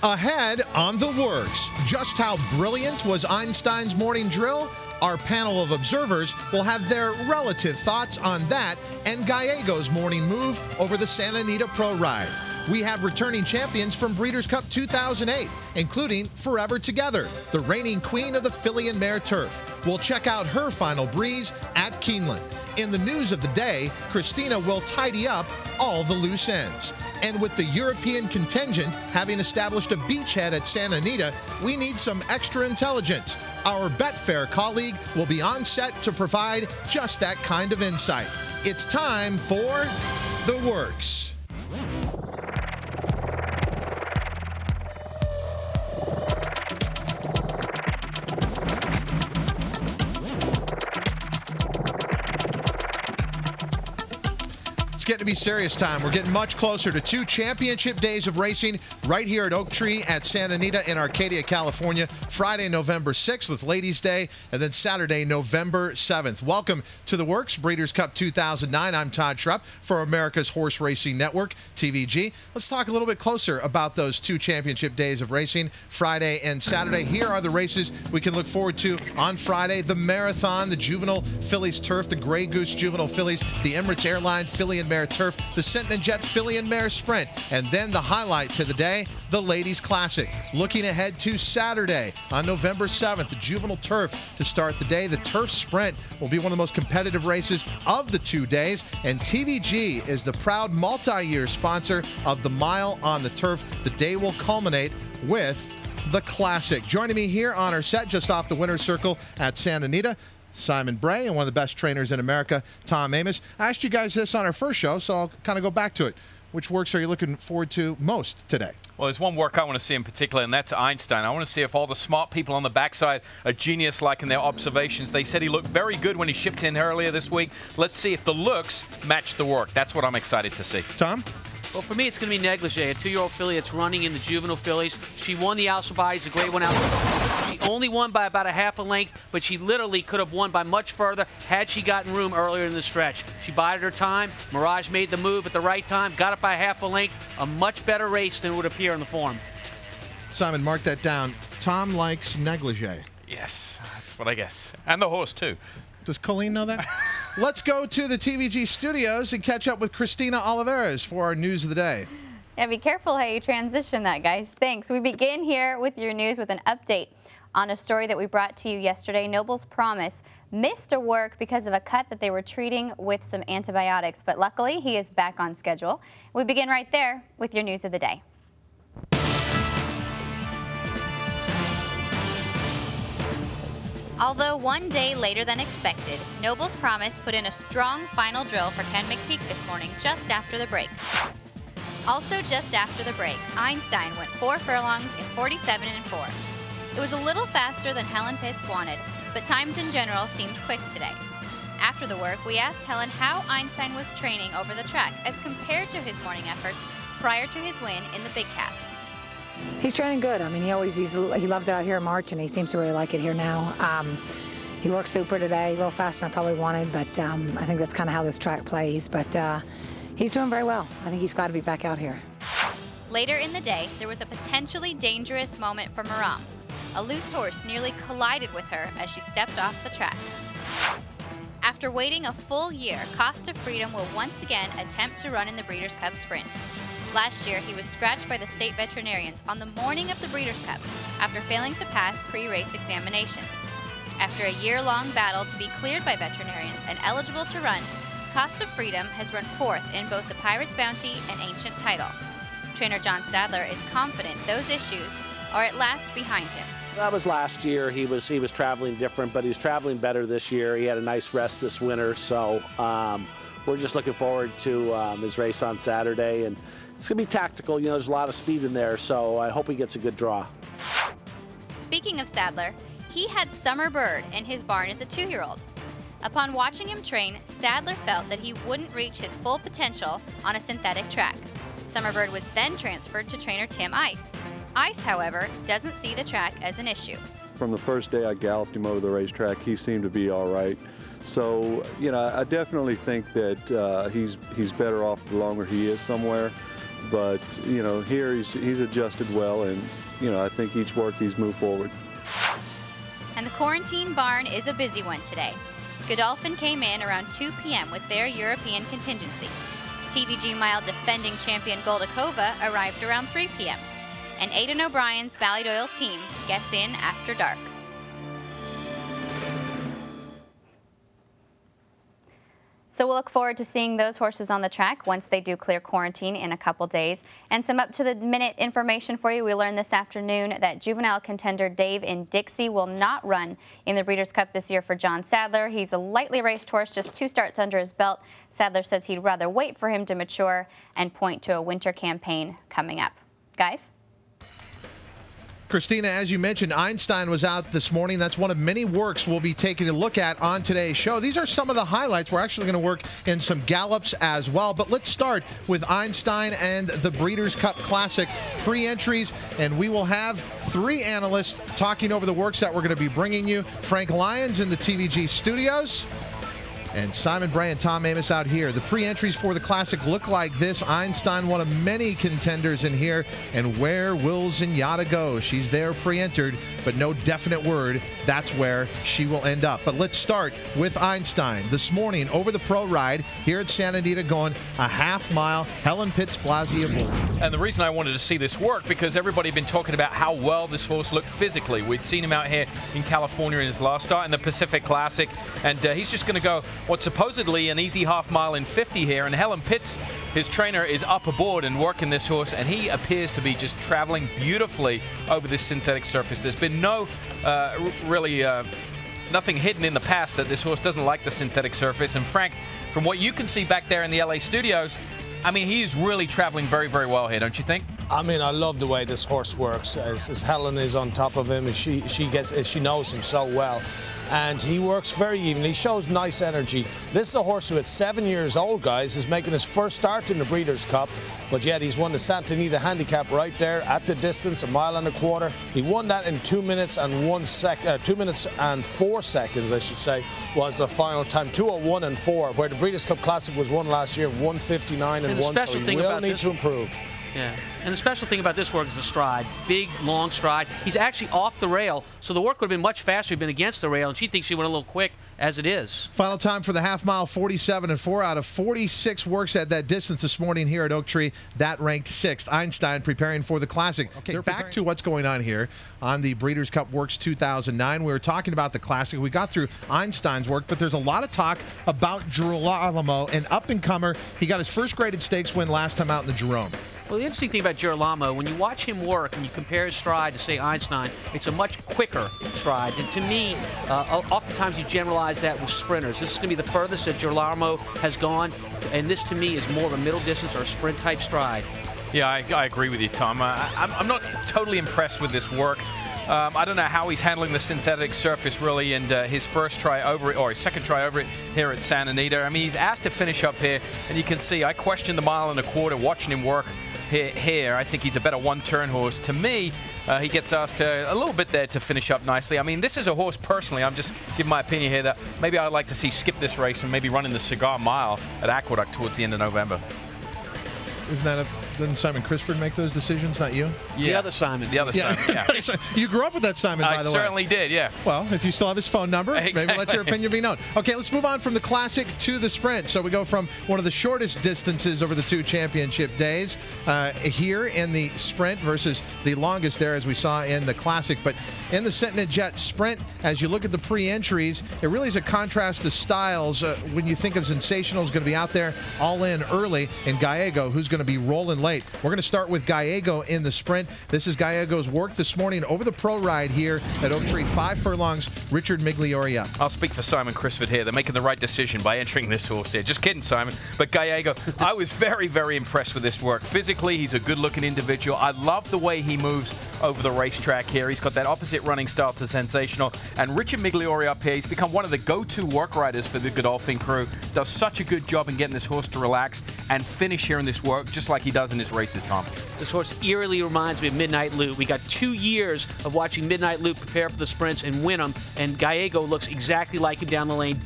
Ahead on The Works, just how brilliant was Einstein's morning drill? Our panel of observers will have their relative thoughts on that and Gallegos' morning move over the Santa Anita Pro Ride. We have returning champions from Breeders' Cup 2008, including Forever Together, the reigning queen of the Filly and Mare Turf. We'll check out her final breeze at Keeneland. In the news of the day, Christina will tidy up all the loose ends. And with the European contingent having established a beachhead at Santa Anita, we need some extra intelligence. Our Betfair colleague will be on set to provide just that kind of insight. It's time for The Works. Getting to be serious time. We're getting much closer to 2 championship days of racing right here at Oak Tree at Santa Anita in Arcadia, California. Friday, November 6th with Ladies' Day, and then Saturday, November 7th. Welcome to The Works, Breeders' Cup 2009. I'm Todd Schrupp for America's Horse Racing Network, TVG. Let's talk a little bit closer about those 2 championship days of racing, Friday and Saturday. Here are the races we can look forward to on Friday. The Marathon, the Juvenile Fillies Turf, the Grey Goose Juvenile Fillies, the Emirates Airline Filly and Mare Turf, the Centene Jet Filly and Mare Sprint, and then the highlight to the day, the Ladies Classic. Looking ahead to Saturday on November 7th, the Juvenile Turf to start the day. The Turf Sprint will be one of the most competitive races of the 2 days, and TVG is the proud multi-year sponsor of the Mile on the Turf. The day will culminate with the Classic. Joining me here on our set just off the winner's circle at Santa Anita, Simon Bray, and one of the best trainers in America, Tom Amoss. I asked you guys this on our first show, so I'll kind of go back to it. Which works are you looking forward to most today? Well, there's one work I want to see in particular, and that's Einstein. I want to see if all the smart people on the backside are genius-like in their observations. They said he looked very good when he shipped in earlier this week. Let's see if the looks match the work. That's what I'm excited to see. Tom? Well, for me, it's going to be Negligee, a 2-year-old filly that's running in the Juvenile Fillies. She won the Alcibiades, it's a great one out. She only won by about a half a length, but she literally could have won by much further had she gotten room earlier in the stretch. She bided her time. Mirage made the move at the right time, got it by half a length. A much better race than would appear in the form. Simon, mark that down. Tom likes Negligee. Yes, that's what I guess. And the horse, too. Does Colleen know that? Let's go to the TVG studios and catch up with Christina Olivares for our news of the day. Yeah, be careful how you transition that, guys. Thanks. We begin here with your news with an update on a story that we brought to you yesterday. Noble's Promise missed a work because of a cut that they were treating with some antibiotics, but luckily he is back on schedule. We begin right there with your news of the day. Although 1 day later than expected, Noble's Promise put in a strong final drill for Ken McPeek this morning just after the break. Also just after the break, Einstein went 4 furlongs in 47 4. It was a little faster than Helen Pitts wanted, but times in general seemed quick today. After the work, we asked Helen how Einstein was training over the track as compared to his morning efforts prior to his win in the Big Cap. He's training good. I mean, he loved it out here in March, and he seems to really like it here now. He worked super today, a little faster than I probably wanted, but I think that's kind of how this track plays. But he's doing very well. I think he's glad to be back out here. Later in the day, there was a potentially dangerous moment for Maram. A loose horse nearly collided with her as she stepped off the track. After waiting a full year, Cost of Freedom will once again attempt to run in the Breeders' Cup Sprint. Last year, he was scratched by the state veterinarians on the morning of the Breeders' Cup after failing to pass pre-race examinations. After a year-long battle to be cleared by veterinarians and eligible to run, Cost of Freedom has run 4th in both the Pirates Bounty and Ancient title. Trainer John Sadler is confident those issues are at last behind him. That was last year. He was traveling different, but he's traveling better this year. He had a nice rest this winter, so we're just looking forward to his race on Saturday, and it's going to be tactical. You know, there's a lot of speed in there, so I hope he gets a good draw. Speaking of Sadler, he had Summer Bird in his barn as a 2-year-old. Upon watching him train, Sadler felt that he wouldn't reach his full potential on a synthetic track. Summer Bird was then transferred to trainer Tim Ice. Ice, however, doesn't see the track as an issue. From the first day I galloped him over the racetrack, he seemed to be all right. So, you know, I definitely think that he's better off the longer he is somewhere. But, you know, here he's adjusted well, and, you know, I think each work he's moved forward. And the quarantine barn is a busy one today. Godolphin came in around 2 p.m. with their European contingency. TVG Mile defending champion Goldakova arrived around 3 p.m. And Aidan O'Brien's Ballydoyle team gets in after dark. So we'll look forward to seeing those horses on the track once they do clear quarantine in a couple days. And some up-to-the-minute information for you. We learned this afternoon that juvenile contender Dave in Dixie will not run in the Breeders' Cup this year for John Sadler. He's a lightly raced horse, just 2 starts under his belt. Sadler says he'd rather wait for him to mature and point to a winter campaign coming up. Guys? Christina, as you mentioned, Einstein was out this morning. That's one of many works we'll be taking a look at on today's show. These are some of the highlights. We're actually going to work in some gallops as well. But let's start with Einstein and the Breeders' Cup Classic pre-entries. And we will have 3 analysts talking over the works that we're going to be bringing you. Frank Lyons in the TVG studios. And Simon Bray and Tom Amoss out here. The pre-entries for the Classic look like this. Einstein, one of many contenders in here. And where will Zenyatta go? She's there pre-entered, but no definite word. That's where she will end up. But let's start with Einstein. This morning, over the pro ride here at Santa Anita, going a half-mile Helen Pitts Blasia Bull. And the reason I wanted to see this work, because everybody had been talking about how well this horse looked physically. We'd seen him out here in California in his last start in the Pacific Classic, and he's just going to go what's supposedly an easy half-mile in 50 here. And Helen Pitts, his trainer, is up aboard and working this horse, and he appears to be just traveling beautifully over this synthetic surface. There's been no nothing hidden in the past that this horse doesn't like the synthetic surface. And Frank, from what you can see back there in the LA studios, I mean, he is really traveling very, very well here, don't you think? I mean, I love the way this horse works. As Helen is on top of him, she knows him so well. And he works very evenly, shows nice energy. This is a horse who at 7 years old, guys, is making his first start in the Breeders' Cup, but yet he's won the Santa Anita Handicap right there at the distance, 1.25 miles. He won that in 2 minutes and 2 minutes and 4 seconds, I should say, was the final time. 2:01.4, where the Breeders' Cup Classic was won last year, 1:59.1, so he will need to improve. Yeah, and the special thing about this work is the stride. Big, long stride. He's actually off the rail, so the work would have been much faster if he'd been against the rail, and she thinks he went a little quick as it is. Final time for the half mile, 47.4 out of 46 works at that distance this morning here at Oak Tree. That ranked 6th. Einstein preparing for the Classic. Okay, back to what's going on here on the Breeders' Cup Works 2009. We were talking about the Classic. We got through Einstein's work, but there's a lot of talk about Girolamo, an up-and-comer. He got his first graded stakes win last time out in the Jerome. Well, the interesting thing about Girolamo, when you watch him work and you compare his stride to, say, Einstein, it's a much quicker stride. And to me, oftentimes you generalize that with sprinters. This is going to be the furthest that Girolamo has gone, and this to me is more of a middle distance or sprint-type stride. Yeah, I agree with you, Tom. I'm not totally impressed with this work. I don't know how he's handling the synthetic surface, really, and his first try over it, or his second try over it here at Santa Anita. I mean, he's asked to finish up here, and you can see I question the 1.25 miles watching him work here. I think he's a better one-turn horse. To me, he gets asked a little bit there to finish up nicely. I mean, this is a horse, personally, I'm just giving my opinion here, that maybe I'd like to see skip this race and maybe run in the Cigar Mile at Aqueduct towards the end of November. Isn't that didn't Simon Crisford make those decisions, not you? Yeah. The other Simon. The other Simon, yeah. You grew up with that Simon, by the way. I certainly did, yeah. Well, if you still have his phone number, exactly. Maybe let your opinion be known. Okay, let's move on from the Classic to the Sprint. So we go from one of the shortest distances over the 2 championship days here in the Sprint versus the longest there, as we saw in the Classic. But in the Sentinel Jet Sprint, as you look at the pre-entries, it really is a contrast to styles. When you think of Sensational is going to be out there all in early, and Gallego, who's going to be rolling late. We're going to start with Gallego in the Sprint. This is Gallego's work this morning over the pro ride here at Oak Tree. 5 furlongs, Richard Migliore up. I'll speak for Simon Crisford here. They're making the right decision by entering this horse here. Just kidding, Simon. But Gallego, I was very, very impressed with this work. Physically, he's a good-looking individual. I love the way he moves over the racetrack here. He's got that opposite running style to Sensational. And Richard Migliore up here, he's become one of the go-to work riders for the Godolphin crew. Does such a good job in getting this horse to relax and finish here in this work, just like he does in his races, Tom. This horse eerily reminds me of Midnight Loop. We got 2 years of watching Midnight Loop prepare for the sprints and win them, and Gallego looks exactly like him down the lane.